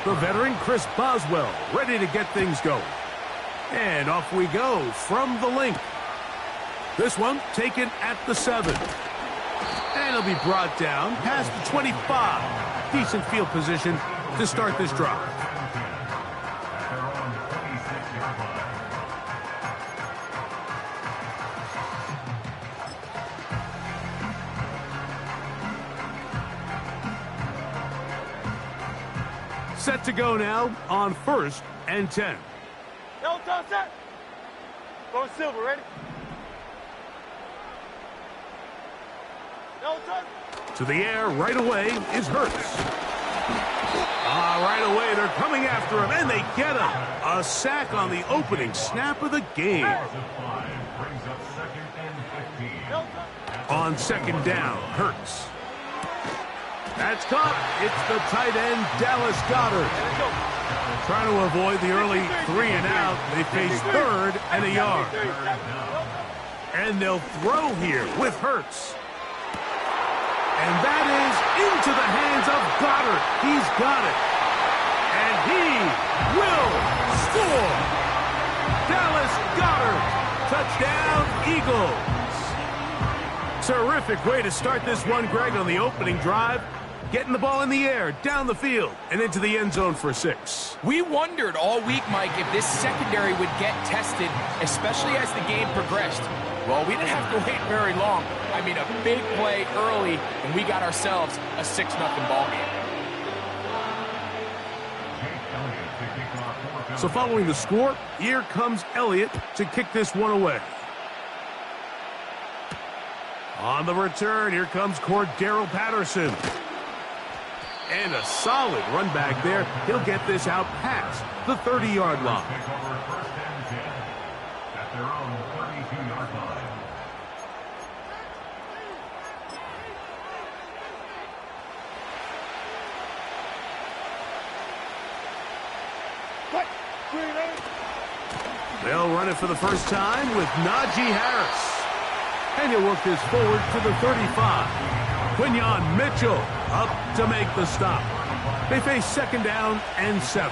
The veteran Chris Boswell ready to get things going. And off we go from the link. This one taken at the 7. And it'll be brought down past the 25. Decent field position to start this drive. Set to go now on 1st and 10. Yellow top set. Going silver, ready? Yellow top. To the air right away is Hurts. Right away they're coming after him, and they get him. A sack on the opening snap of the game. On 2nd down, Hurts. That's caught. It's the tight end, Dallas Goedert. Trying to avoid the early 3 and out. They face 3rd and a yard. And they'll throw here with Hurts. And that is into the hands of Goedert. He's got it. And he will score. Dallas Goedert. Touchdown, Eagles. Terrific way to start this one, Greg, on the opening drive. Getting the ball in the air, down the field, and into the end zone for 6. We wondered all week, Mike, if this secondary would get tested, especially as the game progressed. Well, we didn't have to wait very long. I mean, a big play early, and we got ourselves a 6-0 ball game. So following the score, here comes Elliott to kick this one away. On the return, here comes Cordero Patterson. And a solid run back there. He'll get this out past the 30-yard line. At their own 32-yard line. They'll run it for the first time with Najee Harris. And he'll work this forward to the 35. Quinyon Mitchell up to make the stop. They face 2nd down and 7.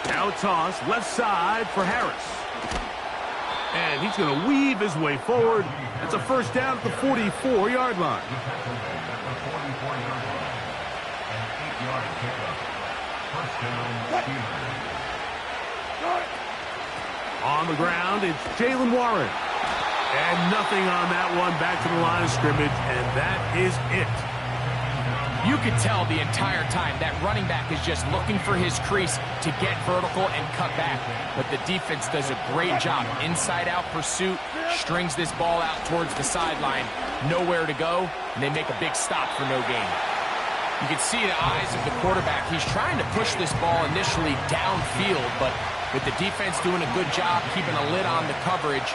Now toss left side for Harris. And he's going to weave his way forward. That's a 1st down at the 44-yard line. On the ground, it's Jaylen Warren. And nothing on that one. Back to the line of scrimmage, and that is it. You could tell the entire time that running back is just looking for his crease to get vertical and cut back. But the defense does a great job. Inside-out pursuit, strings this ball out towards the sideline. Nowhere to go, and they make a big stop for no gain. You can see the eyes of the quarterback. He's trying to push this ball initially downfield, but with the defense doing a good job keeping a lid on the coverage,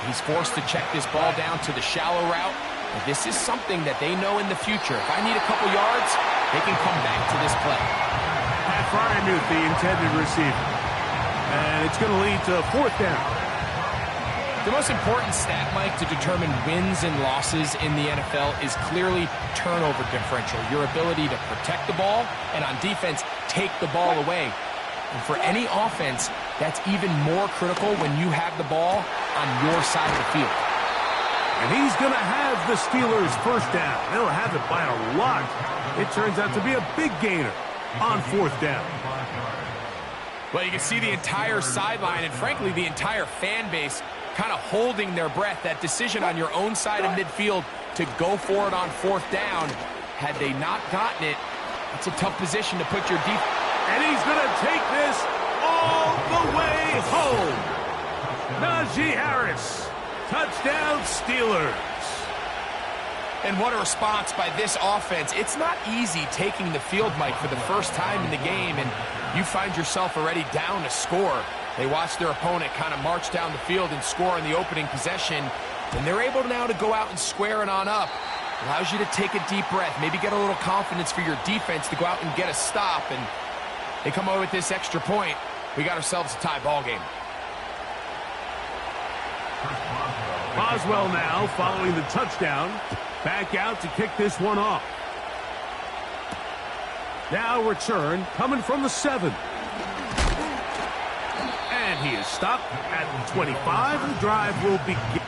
he's forced to check this ball down to the shallow route. And this is something that they know in the future. If I need a couple yards, they can come back to this play. Pat Freiermuth, the intended receiver. And it's going to lead to 4th down. The most important stat, Mike, to determine wins and losses in the NFL is clearly turnover differential. Your ability to protect the ball and on defense, take the ball away. And for any offense, that's even more critical when you have the ball on your side of the field. And he's going to have the Steelers' 1st down. They'll have it by a lot. It turns out to be a big gainer on 4th down. Well, you can see the entire sideline and, frankly, the entire fan base kind of holding their breath. That decision on your own side of midfield to go for it on 4th down, had they not gotten it, it's a tough position to put your defense. And he's going to take this all the way home. Najee Harris, touchdown Steelers. And what a response by this offense. It's not easy taking the field, Mike, for the first time in the game, and you find yourself already down a score. They watch their opponent kind of march down the field and score in the opening possession, and they're able now to go out and square it on up. Allows you to take a deep breath, maybe get a little confidence for your defense to go out and get a stop, and they come away with this extra point. We got ourselves a tie ball game. Boswell now following the touchdown. Back out to kick this one off. Now return coming from the 7. And he is stopped at the 25. The drive will begin.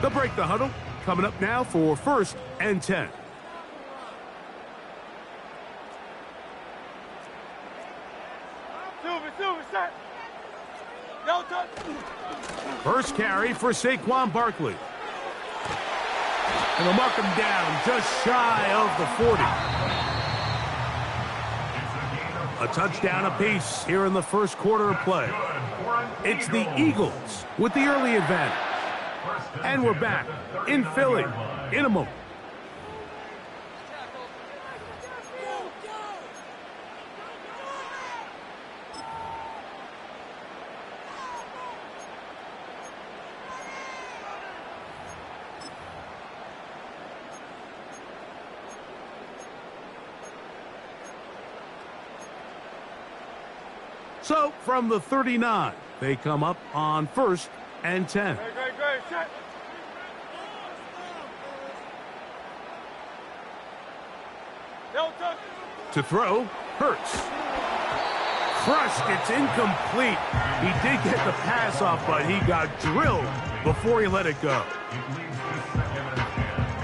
They'll break the huddle. Coming up now for 1st and 10. First carry for Saquon Barkley. And they'll mark him down just shy of the 40. A touchdown apiece here in the first quarter of play. It's the Eagles with the early advantage. And we're back in Philly in a moment. So from the 39, they come up on 1st and 10. Great. Shut. To throw, Hurts. Crushed, it's incomplete. He did get the pass off, but he got drilled before he let it go.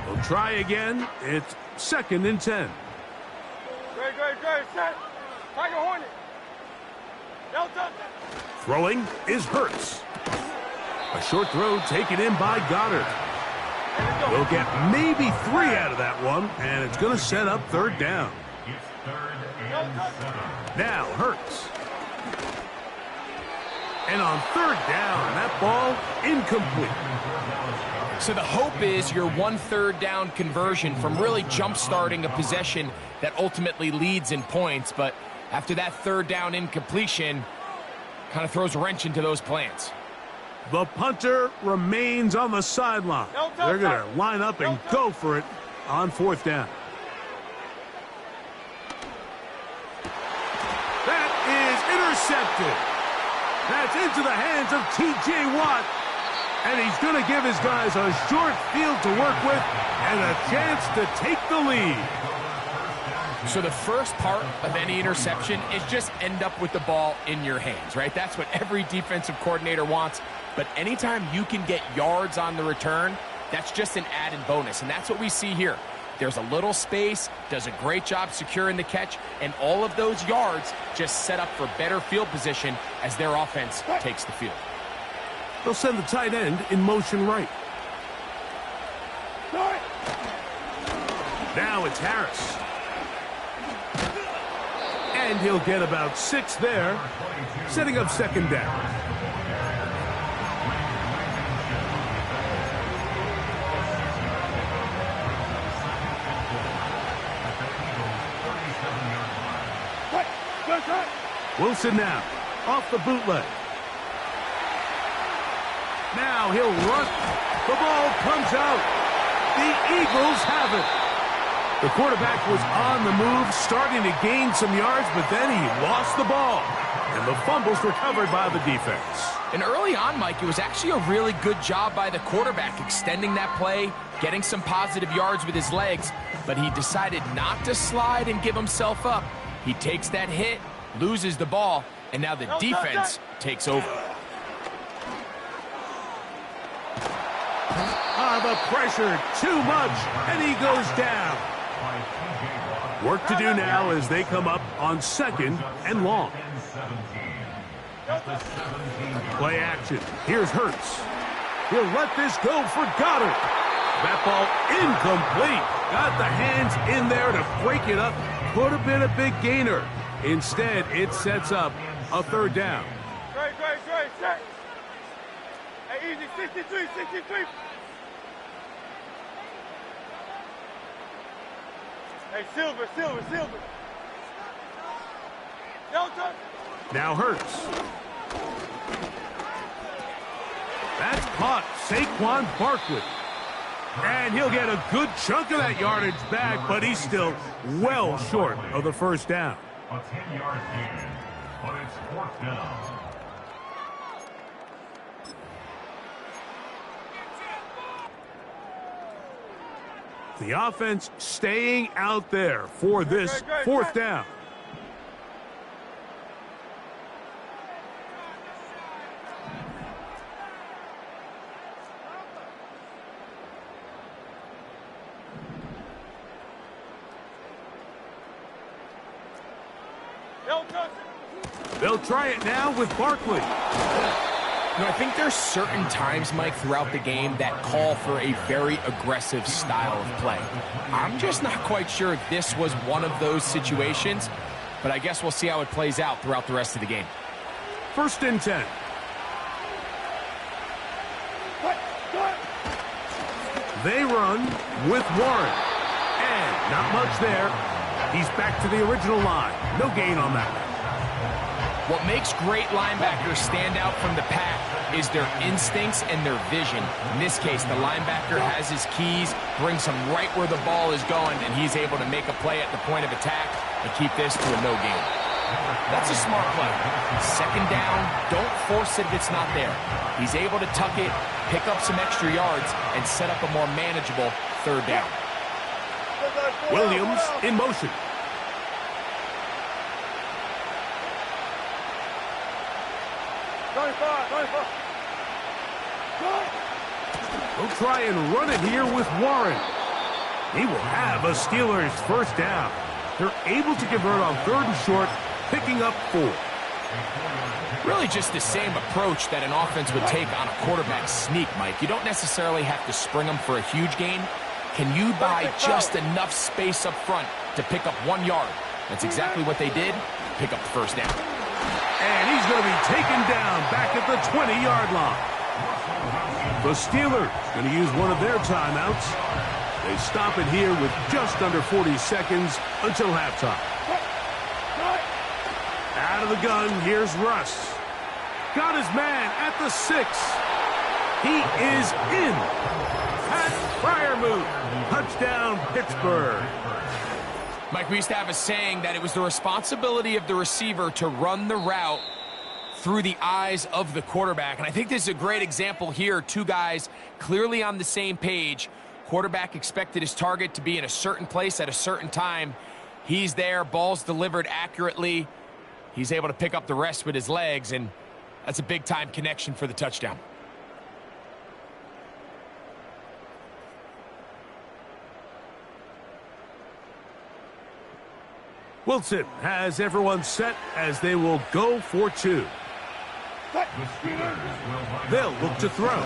He'll try again. It's 2nd and 10. Great. Shut. Tiger Hornet. Throwing is Hurts. A short throw taken in by Goddard. We'll get maybe 3 out of that one, and it's going to set up 3rd down. Now Hurts. And on 3rd down, that ball incomplete. So the hope is your 1/3 down conversion from really jump-starting a possession that ultimately leads in points. But after that 3rd down incompletion, kind of throws a wrench into those plans. The punter remains on the sideline. They're going to line up and go for it on 4th down. That is intercepted. That's into the hands of T.J. Watt. And he's going to give his guys a short field to work with and a chance to take the lead. So the first part of any interception is just end up with the ball in your hands, right? That's what every defensive coordinator wants. But anytime you can get yards on the return, that's just an added bonus. And that's what we see here. There's a little space, does a great job securing the catch, and all of those yards just set up for better field position as their offense takes the field. They'll send the tight end in motion right. Now it's Harris. And he'll get about 6 there, setting up 2nd down. Wilson now, off the bootleg. Now he'll run. The ball comes out. The Eagles have it. The quarterback was on the move, starting to gain some yards, but then he lost the ball. And the fumble's recovered by the defense. And early on, Mike, it was actually a really good job by the quarterback extending that play, getting some positive yards with his legs, but he decided not to slide and give himself up. He takes that hit, loses the ball, and now the defense takes over. On the pressure, too much, and he goes down. Work to do now as they come up on 2nd and long. Play action. Here's Hurts. He'll let this go for Goddard. That ball incomplete. Got the hands in there to break it up. Could have been a big gainer. Instead, it sets up a 3rd down. Great. Hey, easy, 63. Hey, Silver. Don't touch. Now Hurts. That's caught. Saquon Barkley. And he'll get a good chunk of that yardage back, but he's still well short of the 1st down. A 10-yard gain, but it's 4th down. The offense staying out there for this 4th down. They'll try it now with Barkley. You know, I think there's certain times, Mike, throughout the game that call for a very aggressive style of play. I'm just not quite sure if this was one of those situations, but I guess we'll see how it plays out throughout the rest of the game. 1st and 10. They run with Warren. And not much there. He's back to the original line. No gain on that. What makes great linebackers stand out from the pack is their instincts and their vision. In this case, the linebacker has his keys, brings him right where the ball is going, and he's able to make a play at the point of attack and keep this to a no gain. That's a smart play. 2nd down, don't force it if it's not there. He's able to tuck it, pick up some extra yards, and set up a more manageable 3rd down. Williams in motion. They'll try and run it here with Warren. He will have a Steelers 1st down. They're able to convert on 3rd and short, picking up 4. Really just the same approach that an offense would take on a quarterback sneak, Mike. You don't necessarily have to spring them for a huge gain. Can you buy just enough space up front to pick up 1 yard? That's exactly what they did. Pick up the 1st down. And he's going to be taken down back at the 20-yard line. The Steelers going to use one of their timeouts. They stop it here with just under 40 seconds until halftime. Out of the gun, here's Russ. Got his man at the 6. He is in. Pat Freiermuth. Touchdown, Pittsburgh. Mike, we used to have a saying that it was the responsibility of the receiver to run the route through the eyes of the quarterback. And I think this is a great example here. 2 guys clearly on the same page. Quarterback expected his target to be in a certain place at a certain time. He's there, ball's delivered accurately. He's able to pick up the rest with his legs, and that's a big-time connection for the touchdown. Wilson has everyone set as they will go for 2. They'll look to throw.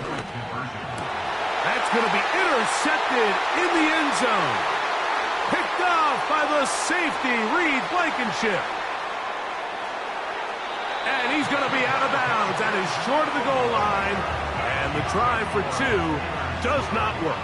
That's going to be intercepted in the end zone. Picked off by the safety, Reed Blankenship. And he's going to be out of bounds. That is short of the goal line. And the try for 2 does not work.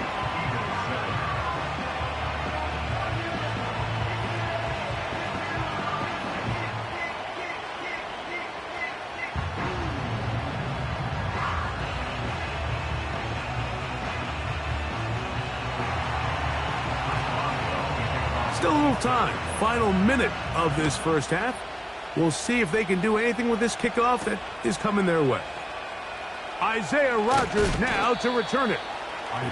Still a little time. Final minute of this 1st half. We'll see if they can do anything with this kickoff that is coming their way. Isaiah Rodgers now to return it.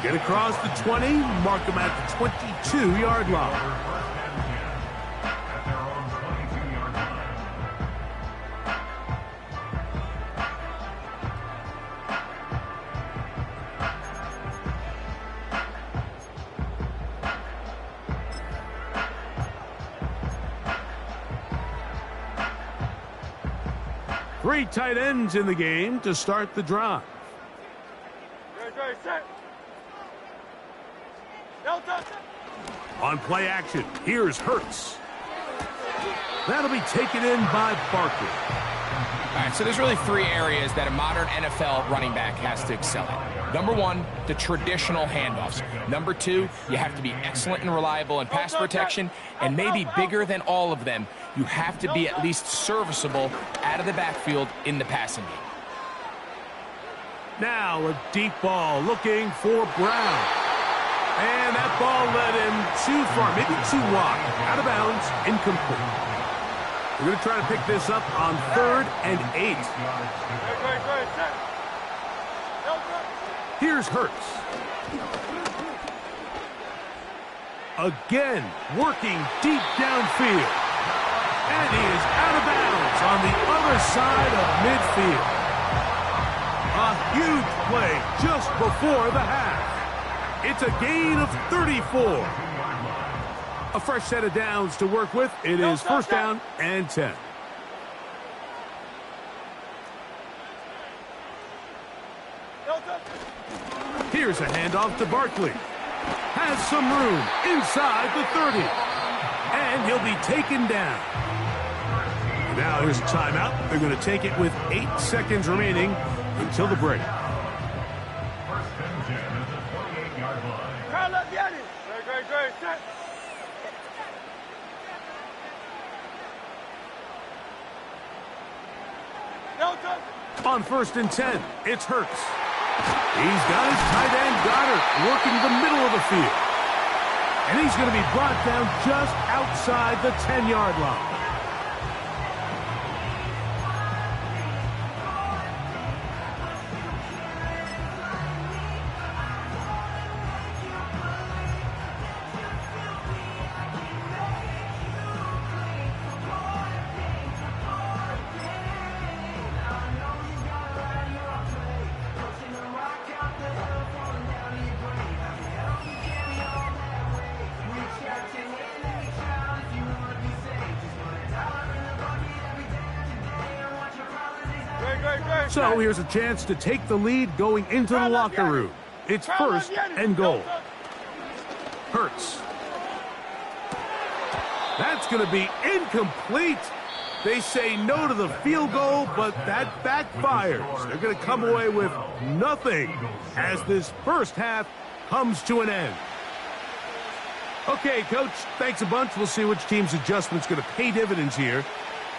Get across the 20, mark him at the 22-yard line. Three tight ends in the game to start the drive. Ready, set. Delta. On play action, here's Hurts. That'll be taken in by Barkley. All right, so there's really three areas that a modern NFL running back has to excel at. Number one, the traditional handoffs. Number two, you have to be excellent and reliable in pass protection. And maybe bigger than all of them, you have to be at least serviceable out of the backfield in the passing game. Now a deep ball looking for Brown. And that ball led him too far, maybe too wide. Out of bounds, incomplete. We're going to try to pick this up on 3rd and 8. Here's Hurts. Again, working deep downfield. And he is out of bounds on the other side of midfield. A huge play just before the half. It's a gain of 34. A fresh set of downs to work with. It is 1st down and 10. Here's a handoff to Barkley. Has some room inside the 30. And he'll be taken down. Now here's a timeout. They're going to take it with 8 seconds remaining until the break. Ready, set. On 1st and 10, it's Hurts. He's got his tight end Goddard working the middle of the field. And he's going to be brought down just outside the 10-yard line. So here's a chance to take the lead going into the locker room. It's 1st and goal. Hurts. That's going to be incomplete. They say no to the field goal, but that backfires. They're going to come away with nothing as this first half comes to an end. Okay, Coach, thanks a bunch. We'll see which team's adjustment's going to pay dividends here.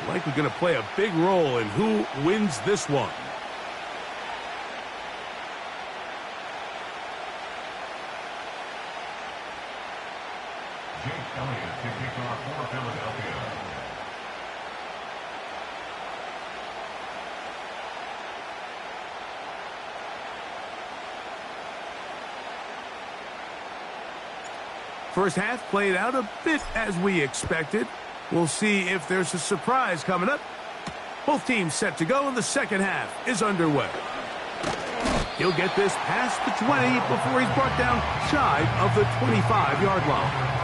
Likely going to play a big role in who wins this one. Jake Elliott to kick off for Philadelphia. First half played out a bit as we expected. We'll see if there's a surprise coming up. Both teams set to go, and the second half is underway. He'll get this past the 20 before he's brought down shy of the 25-yard line.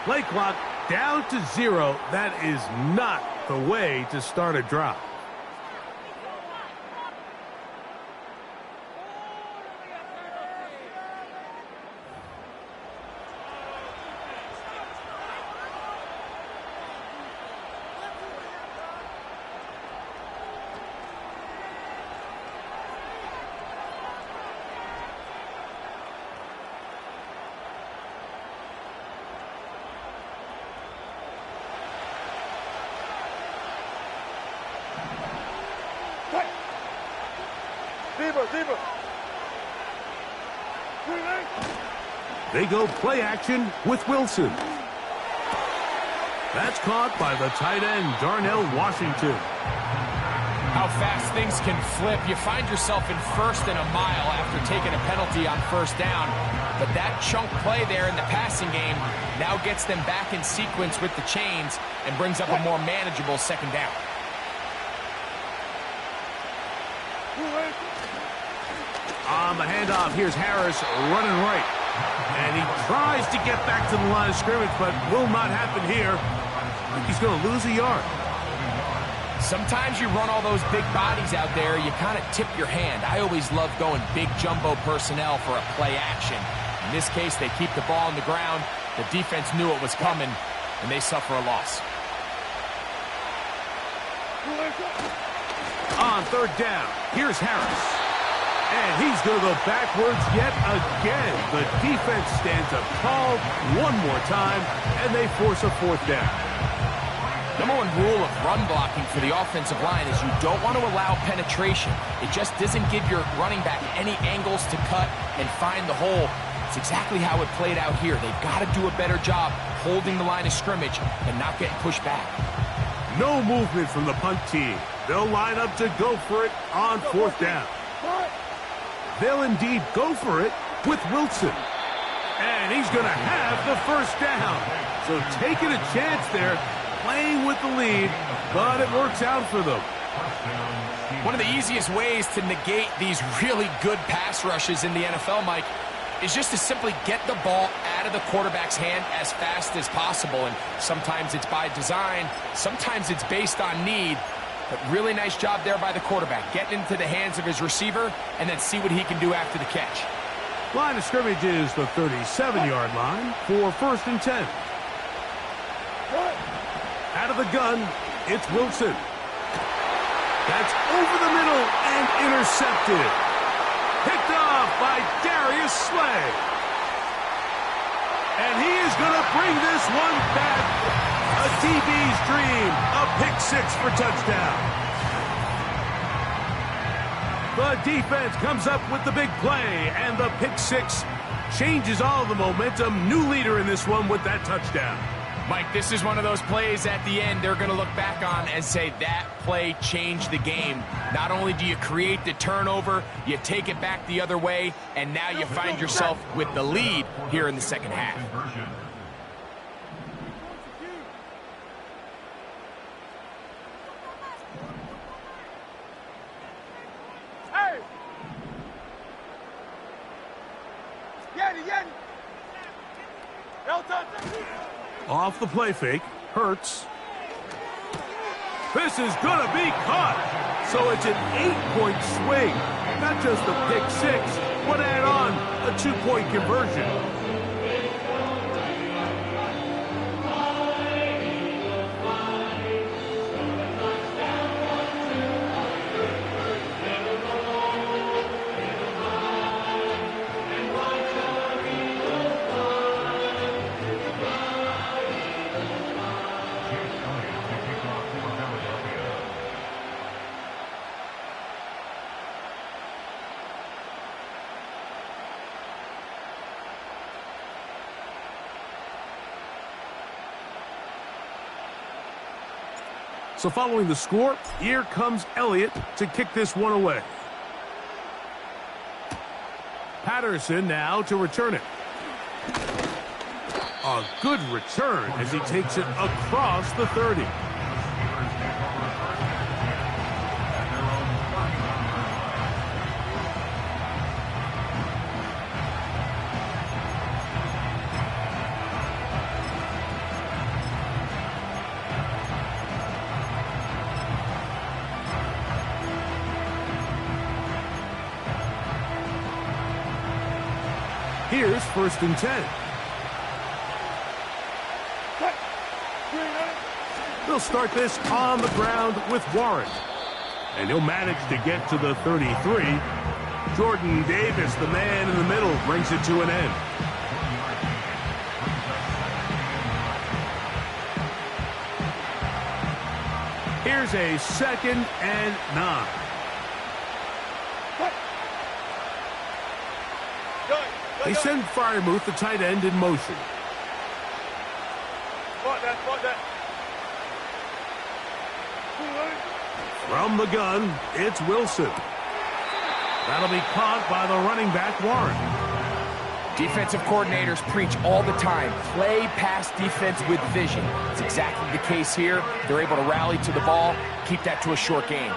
Play clock down to 0. That is not the way to start a drive. Deeper. They go play action with Wilson. That's caught by the tight end, Darnell Washington. How fast things can flip. You find yourself in 1st and a mile after taking a penalty on 1st down. But that chunk play there in the passing game now gets them back in sequence with the chains and brings up a more manageable 2nd down. On the handoff, here's Harris running right. And he tries to get back to the line of scrimmage, but will not happen here. I think he's going to lose a yard. Sometimes you run all those big bodies out there, you kind of tip your hand. I always love going big jumbo personnel for a play action. In this case, they keep the ball on the ground. The defense knew it was coming, and they suffer a loss. On 3rd down, here's Harris. And he's going to go backwards yet again. The defense stands up tall one more time, and they force a 4th down. Number 1 rule of run blocking for the offensive line is you don't want to allow penetration. It just doesn't give your running back any angles to cut and find the hole. It's exactly how it played out here. They've got to do a better job holding the line of scrimmage and not getting pushed back. No movement from the punt team. They'll line up to go for it on 4th down. They'll indeed go for it with Wilson. And he's going to have the 1st down. So taking a chance there, playing with the lead, but it works out for them. One of the easiest ways to negate these really good pass rushes in the NFL, Mike, is just to simply get the ball out of the quarterback's hand as fast as possible. And sometimes it's by design, sometimes it's based on need. But really nice job there by the quarterback, getting into the hands of his receiver and then see what he can do after the catch. Line of scrimmage is the 37-yard line for 1st and 10. Out of the gun, it's Wilson. That's over the middle and intercepted. Picked off by Darius Slay. And he is going to bring this one back. A DB's dream. A pick 6 for touchdown. The defense comes up with the big play, and the pick 6 changes all the momentum. New leader in this one with that touchdown. Mike, this is one of those plays at the end they're going to look back on and say that play changed the game. Not only do you create the turnover, you take it back the other way, and now you find yourself with the lead here in the 2nd half. Off the play fake, Hurts. This is going to be caught. So it's an 8-point swing. Not just a pick 6, but add on a 2-point conversion. So following the score, here comes Elliott to kick this one away. Patterson now to return it. A good return as he takes it across the 30. Here's 1st and 10. They'll start this on the ground with Warren. And he'll manage to get to the 33. Jordan Davis, the man in the middle, brings it to an end. Here's a 2nd and 9. They send Freiermuth, the tight end, in motion. Spot that. From the gun, it's Wilson. That'll be caught by the running back, Warren. Defensive coordinators preach all the time, play pass defense with vision. It's exactly the case here. They're able to rally to the ball, keep that to a short gain.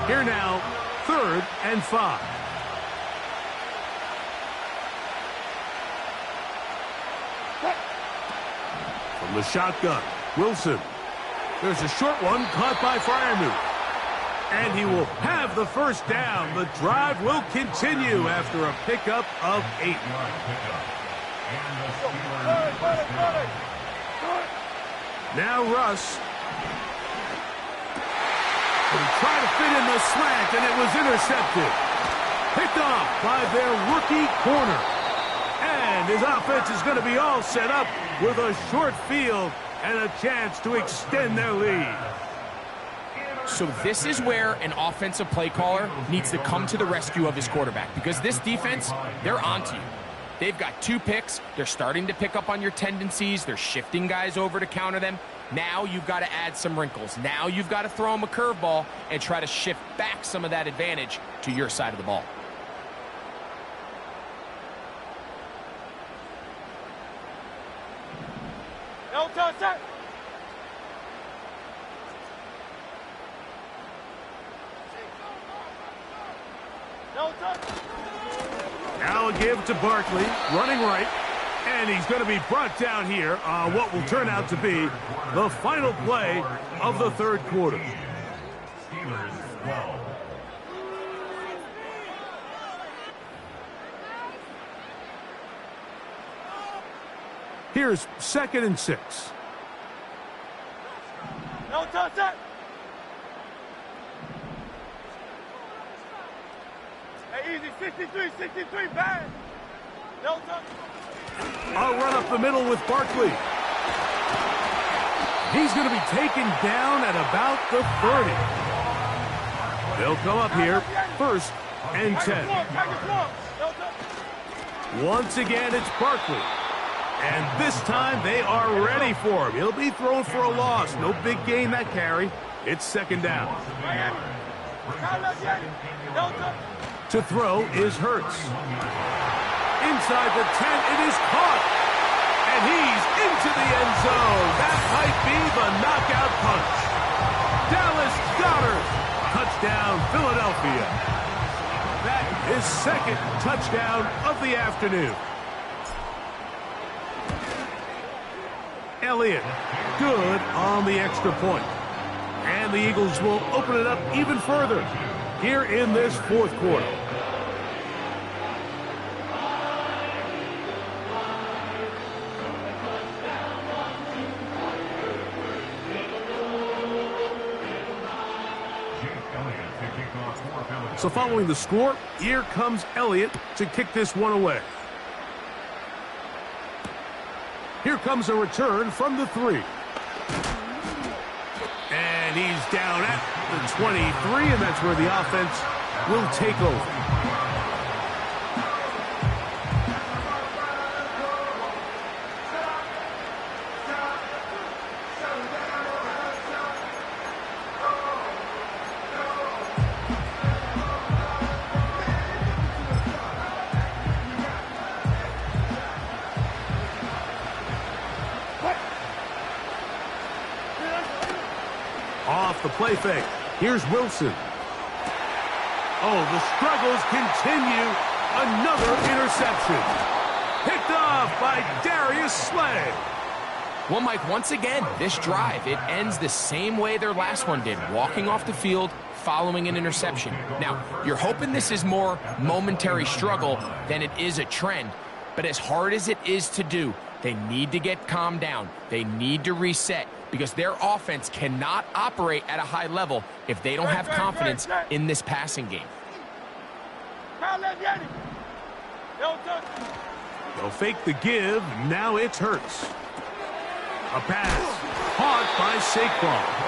Here now, 3rd and 5. From the shotgun, Wilson. There's a short one caught by Freiermuth. And he will have the first down. The drive will continue after a pickup of 8. Now Russ. He tried to fit in the slant, and it was intercepted. Picked off by their rookie corner. And his offense is going to be all set up with a short field and a chance to extend their lead. So this is where an offensive play caller needs to come to the rescue of his quarterback, because this defense, they're onto you. They've got 2 picks. They're starting to pick up on your tendencies. They're shifting guys over to counter them. Now you've got to add some wrinkles. Now you've got to throw them a curveball and try to shift back some of that advantage to your side of the ball. No touch that. No touch. Now a give to Barkley, running right. And he's going to be brought down here on what will turn out to be the final play of the 3rd quarter. Steelers 12. Here's 2nd and 6. No touch that. Hey, easy. 63, bad. No touch. A run up the middle with Barkley. He's going to be taken down at about the 30. They'll come up here, 1st and 10. Once again, it's Barkley. And this time, they are ready for him. He'll be thrown for a loss. No big gain that carry. It's 2nd down. To throw is Hurts. Inside the 10, it is caught. And he's into the end zone. That might be the knockout punch. Dallas Goedert. Touchdown, Philadelphia. That is 2nd touchdown of the afternoon. Elliott, good on the extra point. And the Eagles will open it up even further here in this 4th quarter. So following the score, here comes Elliott to kick this one away. Here comes a return from the 3. And he's down at the 23, and that's where the offense will take over. Off the play fake. Here's Wilson. Oh, the struggles continue. Another interception. Picked off by Darius Slay. Well, Mike, once again, this drive, it ends the same way their last one did, walking off the field, following an interception. Now, you're hoping this is more momentary struggle than it is a trend, but as hard as it is to do, they need to get calmed down. They need to reset, because their offense cannot operate at a high level if they don't have confidence in this passing game. They'll fake the give. Now it's Hurts. A pass caught by Saquon.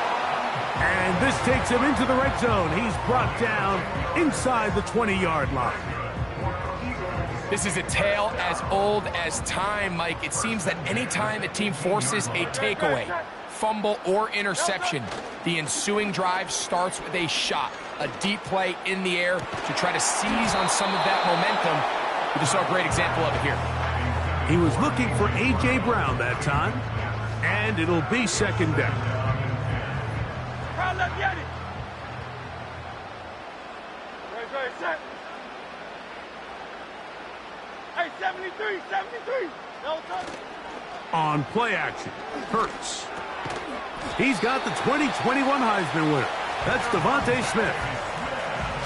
And this takes him into the red zone. He's brought down inside the 20-yard line. This is a tale as old as time, Mike. It seems that anytime a team forces a takeaway, fumble, or interception, the ensuing drive starts with a shot, a deep play in the air to try to seize on some of that momentum. We just saw a great example of it here. He was looking for A.J. Brown that time, and it'll be second down. Set. Hey, 73. No touch. On play action, Hurts. He's got the 2021 Heisman winner. That's Devontae Smith.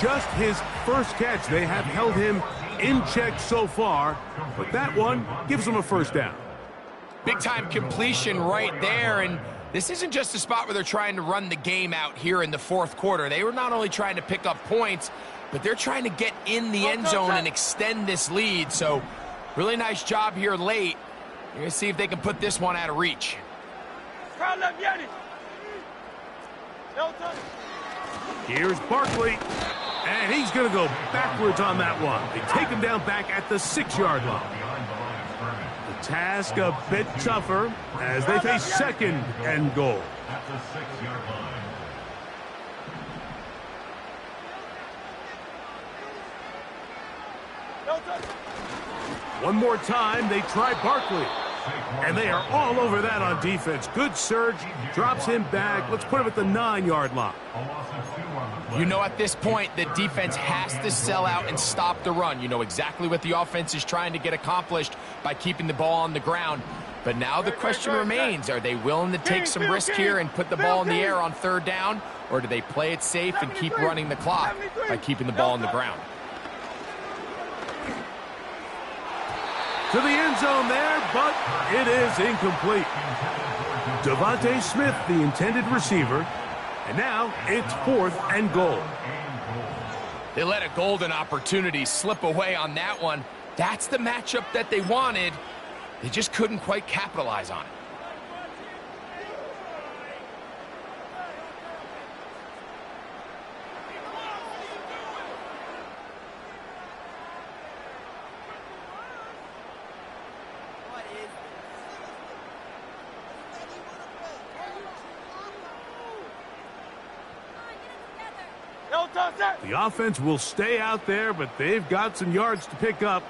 Just his first catch. They have held him in check so far, but that one gives him a first down. Big-time completion right there, and this isn't just a spot where they're trying to run the game out here in the fourth quarter. They were not only trying to pick up points, but they're trying to get in the end zone and extend this lead. So really nice job here late. You're going to see if they can put this one out of reach. Here's Barkley, and he's going to go backwards on that one. They take him down back at the 6-yard line. The task a bit tougher as they face second and goal. At the 6-yard line. One more time, they try Barkley. And they are all over that on defense. Good surge, drops him back. Let's put him at the 9-yard line. You know at this point, the defense has to sell out and stop the run. You know exactly what the offense is trying to get accomplished by keeping the ball on the ground. But now the question remains, are they willing to take some risk here and put the ball in the air on third down? Or do they play it safe and keep running the clock by keeping the ball on the ground? To the end zone there, but it is incomplete. Devontae Smith, the intended receiver, and now it's 4th and goal. They let a golden opportunity slip away on that one. That's the matchup that they wanted. They just couldn't quite capitalize on it. The offense will stay out there, but they've got some yards to pick up.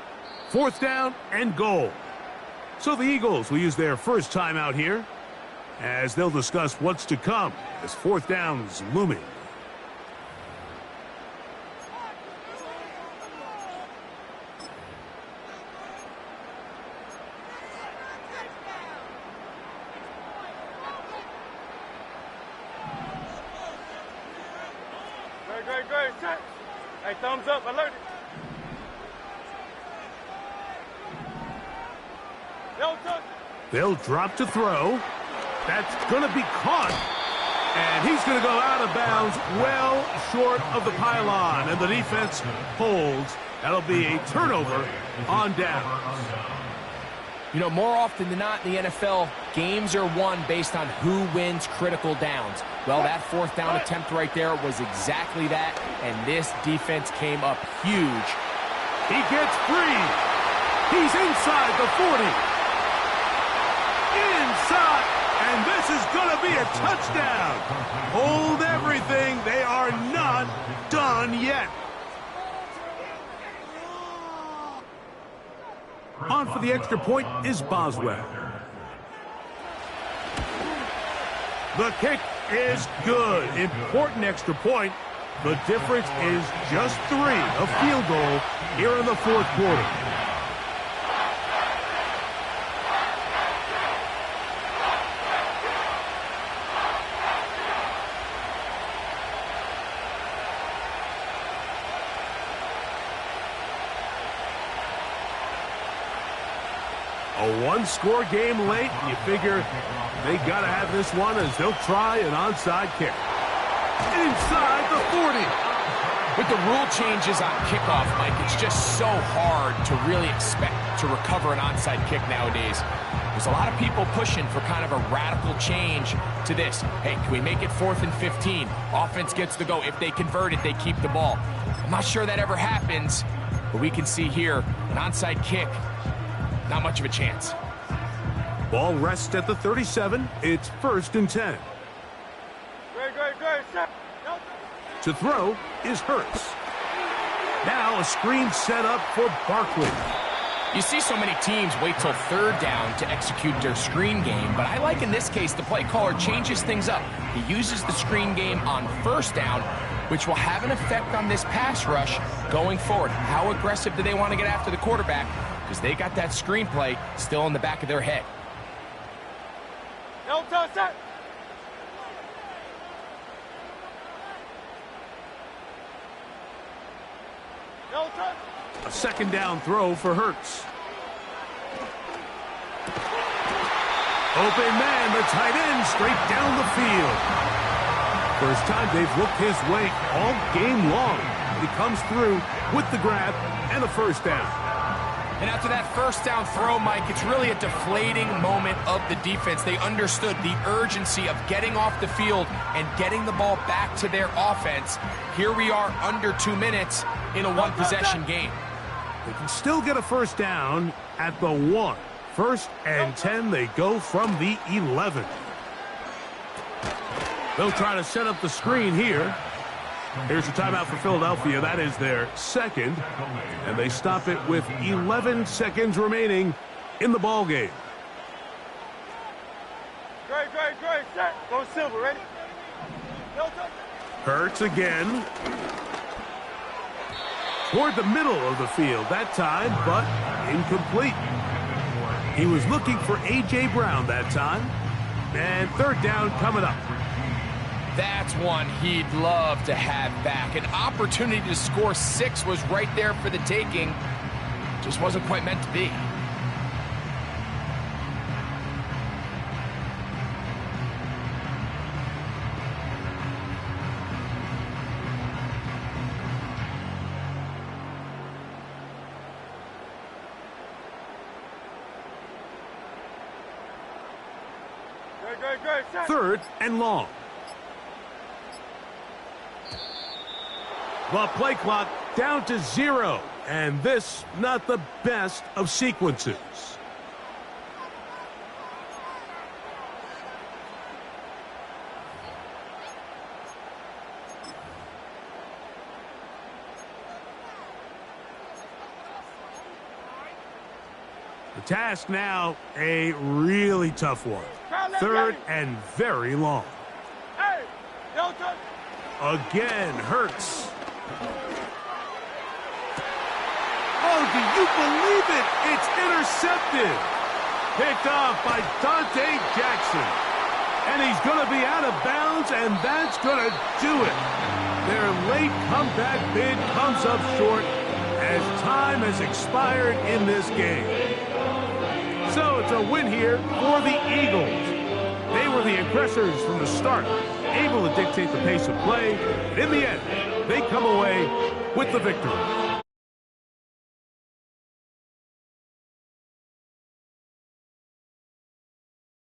4th down and goal. So the Eagles will use their first time out here as they'll discuss what's to come as 4th down is looming. Great. Set. Hey, thumbs up. Alert it. They'll drop to throw. That's going to be caught. And he's going to go out of bounds well short of the pylon. And the defense holds. That'll be a turnover on downs. You know, more often than not in the NFL, games are won based on who wins critical downs. Well, that 4th down attempt right there was exactly that, and this defense came up huge. He gets free. He's inside the 40. Inside, and this is going to be a touchdown. Hold everything. They are not done yet. On for the extra point is Boswell. The kick is good. Important extra point. The difference is just 3, a field goal here in the 4th quarter. A one-score game late. You figure they got to have this one as they'll try an onside kick. Inside the 40. With the rule changes on kickoff, Mike, it's just so hard to really expect to recover an onside kick nowadays. There's a lot of people pushing for kind of a radical change to this. Hey, can we make it 4th and 15? Offense gets the go. If they convert it, they keep the ball. I'm not sure that ever happens, but we can see here an onside kick. Not much of a chance. Ball rests at the 37. It's 1st and 10. Great. To throw is Hurts. Now a screen set up for Barkley. You see so many teams wait till 3rd down to execute their screen game, but I like in this case the play caller changes things up. He uses the screen game on 1st down, which will have an effect on this pass rush going forward. How aggressive do they want to get after the quarterback? Because they got that screenplay still in the back of their head. No touch that. No touch. A 2nd down throw for Hurts. Open man, the tight end, straight down the field. First time they've looked his way all game long. He comes through with the grab and a 1st down. And after that 1st down throw, Mike, it's really a deflating moment of the defense. They understood the urgency of getting off the field and getting the ball back to their offense. Here we are under 2 minutes in a 1-possession game. They can still get a 1st down at the 1. 1st and 10, they go from the 11. They'll try to set up the screen here. Here's a timeout for Philadelphia. That is their 2nd. And they stop it with 11 seconds remaining in the ball game. Great. Set. Go Silver, ready? No touch. Hurts again. Toward the middle of the field that time, but incomplete. He was looking for A.J. Brown that time. And 3rd down coming up. That's one he'd love to have back. An opportunity to score 6 was right there for the taking. Just wasn't quite meant to be. Great. Set. 3rd and long. The play clock down to 0. And this, not the best of sequences. The task now, a really tough one. 3rd and very long. Hey, no touch. Again, Hurts. Oh, do you believe it? It's intercepted. Picked off by Dante Jackson. And he's going to be out of bounds, and that's going to do it. Their late comeback bid comes up short as time has expired in this game. So it's a win here for the Eagles. They were the aggressors from the start, able to dictate the pace of play. And in the end, they come away with the victory.